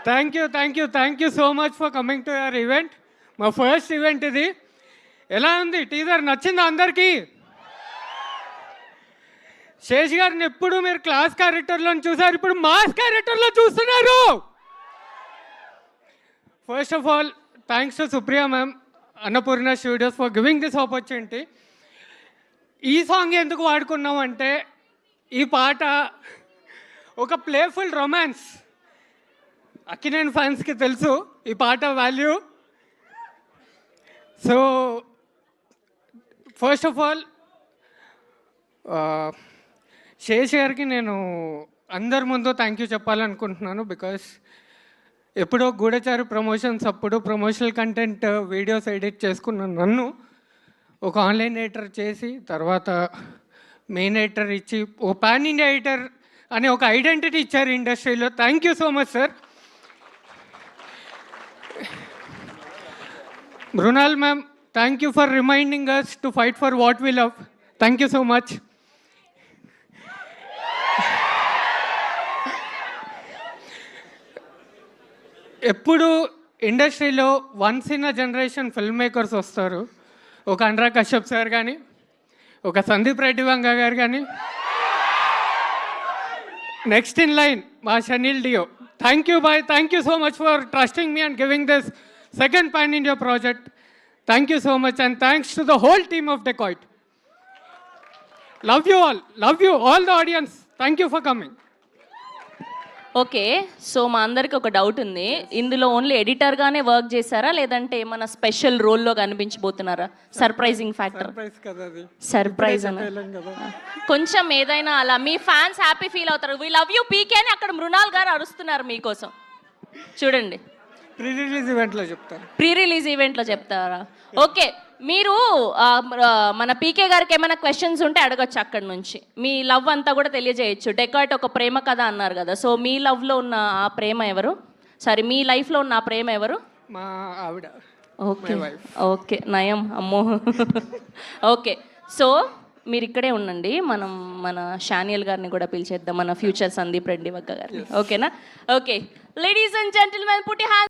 Thank you so much for coming to your event. మా first event ఇది. ఎలా ఉంది టీజర్, నచ్చిందా అందరికీ? శేష్ గారిని ఎప్పుడు మీరు క్లాస్ క్యారెక్టర్లో చూసారు, ఇప్పుడు మాస్ క్యారెక్టర్లో చూస్తున్నారు. First of all thanks to Supriya ma'am, Annapurna studios for giving this opportunity. ఈ సాంగ్ ఎందుకు వాడుకున్నాం అంటే, ఈ పాట ఒక ప్లేఫుల్ రొమాన్స్. అక్కినేని ఫ్యాన్స్కి తెలుసు ఈ పాట value. So first of all Sesh గారికి నేను అందరి ముందు థ్యాంక్ యూ చెప్పాలనుకుంటున్నాను. బికాస్ ఎప్పుడో గూఢచారి ప్రమోషన్స్ అప్పుడు ప్రమోషనల్ కంటెంట్ వీడియోస్ ఎడిట్ చేసుకున్న నన్ను ఒక ఆన్లైన్ ఎడిటర్ చేసి, తర్వాత మెయిన్ ఎడిటర్ ఇచ్చి, ఓ పాన్ ఇండియా ఎడిటర్ అనే ఒక ఐడెంటిటీ ఇచ్చారు ఇండస్ట్రీలో. Thank you so much sir. Mrunal ma'am, thank you for reminding us to fight for what we love. Thank you so much. ఎప్పుడు ఇండస్ట్రీలో once in a generation film makers వస్తారు. ఒక Anurag Kashyap sir కానీ, ఒక సందీప్ రెడ్డి వంగ గారు కానీ, నెక్స్ట్ ఇన్ లైన్ మా Shaneil Deo. Thank you boy, thank you so much for trusting me and giving this second pan India project. Thank you so much, and thanks to the whole team of Decoit. Love you all the audience. Thank you for coming. Okay, so మా అందరికి ఒక doubt ఉంది. ఇందులో only ఎడిటర్గానే work చేశారా, లేదంటే ఏమైనా special రోల్లో కనిపించబోతున్నారా? Surprising factor. Surprise అన్న కొంచెం ఏదైనా అలా మీ ఫ్యాన్స్ హ్యాపీ ఫీల్ అవుతారు. వి లవ్ యూ పీకే అని అక్కడ మృణాల్ గారు అరుస్తున్నారు మీకోసం. చూడండి, ప్రీ రిలీజ్ ఈవెంట్లో చెప్తారా? ఓకే, మీరు మన పీకే గారికి ఏమైనా క్వశ్చన్స్ ఉంటే అడగచ్చు అక్కడ నుంచి. మీ లవ్ అంతా కూడా తెలియజేయచ్చు. డెకాట్ ఒక ప్రేమ కథ అన్నారు కదా, సో మీ లవ్లో ఉన్న ఆ ప్రేమ ఎవరు? సారీ, మీ లైఫ్లో ఉన్న ఆ ప్రేమ ఎవరు? మా ఆవిడ. ఓకే ఓకే, నయం అమ్మో. ఓకే, సో మీరు ఇక్కడే ఉండండి. మనం మన షానియల్ గారిని కూడా పిలిచేద్దాం, మన ఫ్యూచర్ సందీప్ రెడ్డి వగ్గ గారిని. ఓకేనా? Okay, ladies and gentlemen, put your hands